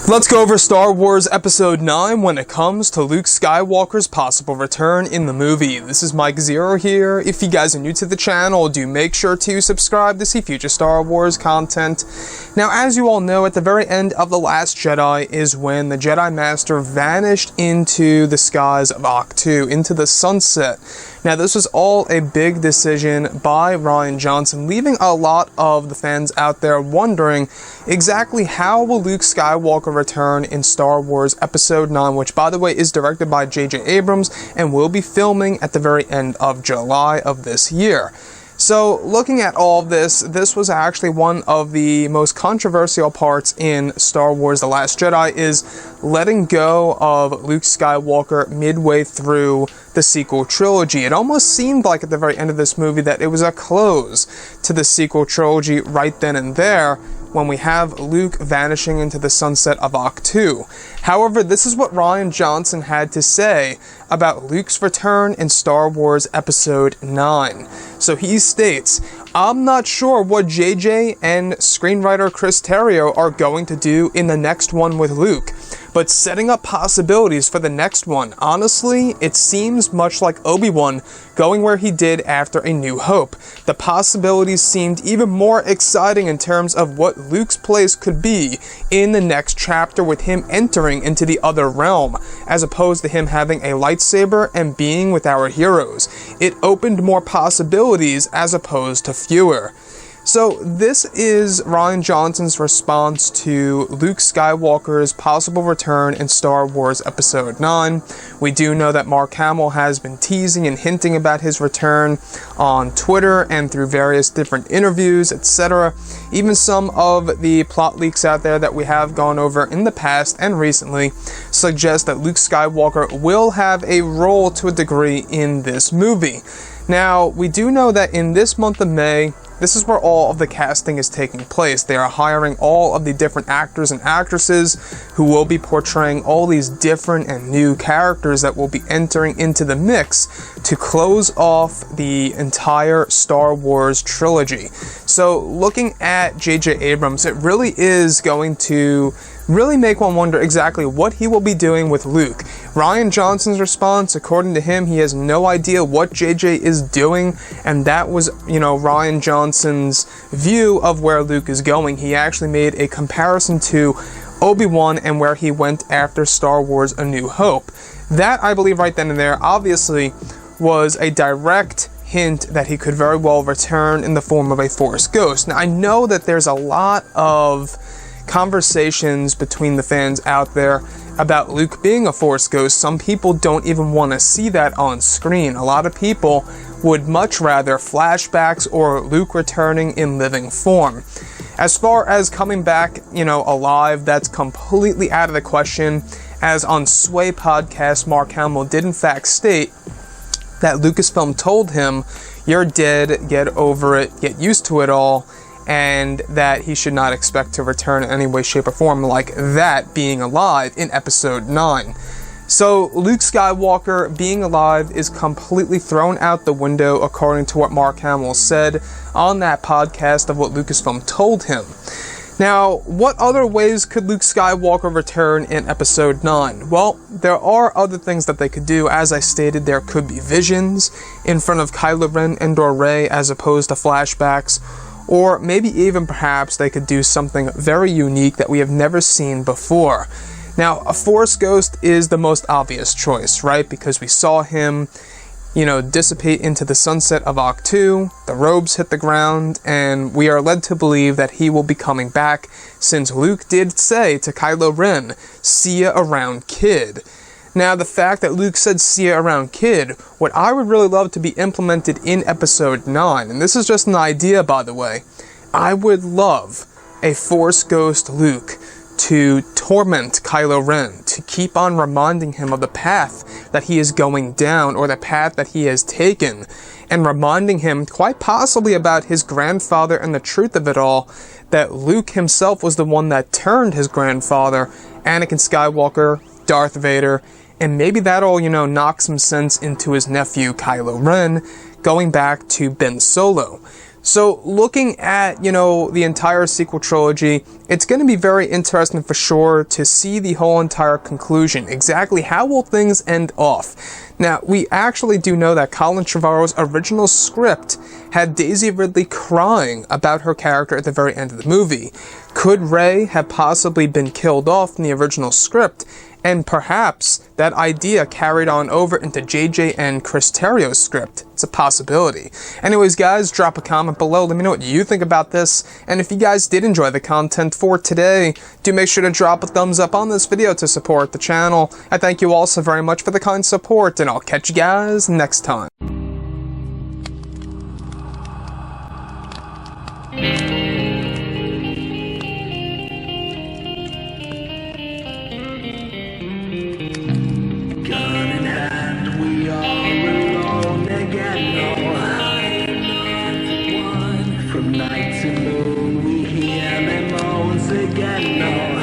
Let's go over Star Wars Episode 9 when it comes to Luke Skywalker's possible return in the movie. This is Mike Zero here. If you guys are new to the channel, do make sure to subscribe to see future Star Wars content. Now, as you all know, at the very end of The Last Jedi is when the Jedi Master vanished into the skies of Ahch-To, into the sunset. Now, this was all a big decision by Rian Johnson, leaving a lot of the fans out there wondering exactly how will Luke Skywalker return in Star Wars Episode 9, which, by the way, is directed by JJ Abrams and will be filming at the very end of July of this year. So, looking at all of this, this was actually one of the most controversial parts in Star Wars The Last Jedi, is letting go of Luke Skywalker midway through the sequel trilogy. It almost seemed like at the very end of this movie that it was a close to the sequel trilogy right then and there, when we have Luke vanishing into the sunset of Ahch-To. However, this is what Rian Johnson had to say about Luke's return in Star Wars Episode 9. So he states, "I'm not sure what JJ and screenwriter Chris Terrio are going to do in the next one with Luke, but setting up possibilities for the next one. Honestly, it seems much like Obi-Wan going where he did after A New Hope. The possibilities seemed even more exciting in terms of what Luke's place could be in the next chapter, with him entering into the other realm, as opposed to him having a lightsaber and being with our heroes. It opened more possibilities as opposed to fewer." So this is Rian Johnson's response to Luke Skywalker's possible return in Star Wars Episode 9. We do know that Mark Hamill has been teasing and hinting about his return on Twitter and through various different interviews, etc. Even some of the plot leaks out there that we have gone over in the past and recently suggest that Luke Skywalker will have a role to a degree in this movie. Now, we do know that in this month of May, this is where all of the casting is taking place. They are hiring all of the different actors and actresses who will be portraying all these different and new characters that will be entering into the mix to close off the entire Star Wars trilogy. So looking at JJ Abrams, it really is going to really make one wonder exactly what he will be doing with Luke. Rian Johnson's response, according to him, he has no idea what JJ is doing, and that was, Rian Johnson's view of where Luke is going. He actually made a comparison to Obi-Wan and where he went after Star Wars A New Hope. That, I believe, right then and there, obviously, was a direct hint that he could very well return in the form of a Force ghost. Now, I know that there's a lot of conversations between the fans out there about Luke being a Force ghost. Some people don't even want to see that on screen. A lot of people would much rather flashbacks or Luke returning in living form. As far as coming back, alive, that's completely out of the question, as on Sway podcast, Mark Hamill did in fact state that Lucasfilm told him, "You're dead, get over it, get used to it all," and that he should not expect to return in any way, shape, or form like that, being alive in Episode 9. So Luke Skywalker being alive is completely thrown out the window, according to what Mark Hamill said on that podcast of what Lucasfilm told him. Now, what other ways could Luke Skywalker return in Episode 9? Well, there are other things that they could do. As I stated, there could be visions in front of Kylo Ren and or Rey as opposed to flashbacks. Or maybe even perhaps they could do something very unique that we have never seen before. Now, a Force ghost is the most obvious choice, right? Because we saw him, dissipate into the sunset of Ahch-To, the robes hit the ground, and we are led to believe that he will be coming back, since Luke did say to Kylo Ren, "See ya around, kid." Now, the fact that Luke said "see ya around, kid," what I would really love to be implemented in Episode 9, and this is just an idea, by the way, I would love a Force ghost Luke to torment Kylo Ren, to keep on reminding him of the path that he is going down, or the path that he has taken, and reminding him quite possibly about his grandfather and the truth of it all, that Luke himself was the one that turned his grandfather, Anakin Skywalker, Darth Vader, and maybe that'll, knock some sense into his nephew Kylo Ren, going back to Ben Solo. So looking at, the entire sequel trilogy, it's going to be very interesting for sure to see the whole entire conclusion. Exactly how will things end off? Now, we actually do know that Colin Trevorrow's original script had Daisy Ridley crying about her character at the very end of the movie. Could Rey have possibly been killed off in the original script? And perhaps that idea carried on over into JJ and Chris Terrio's script. It's a possibility. Anyways, guys, drop a comment below. Let me know what you think about this. And if you guys did enjoy the content for today, do make sure to drop a thumbs up on this video to support the channel. I thank you all so very much for the kind support, and I'll catch you guys next time. From night to moon, we hear them moans again. No.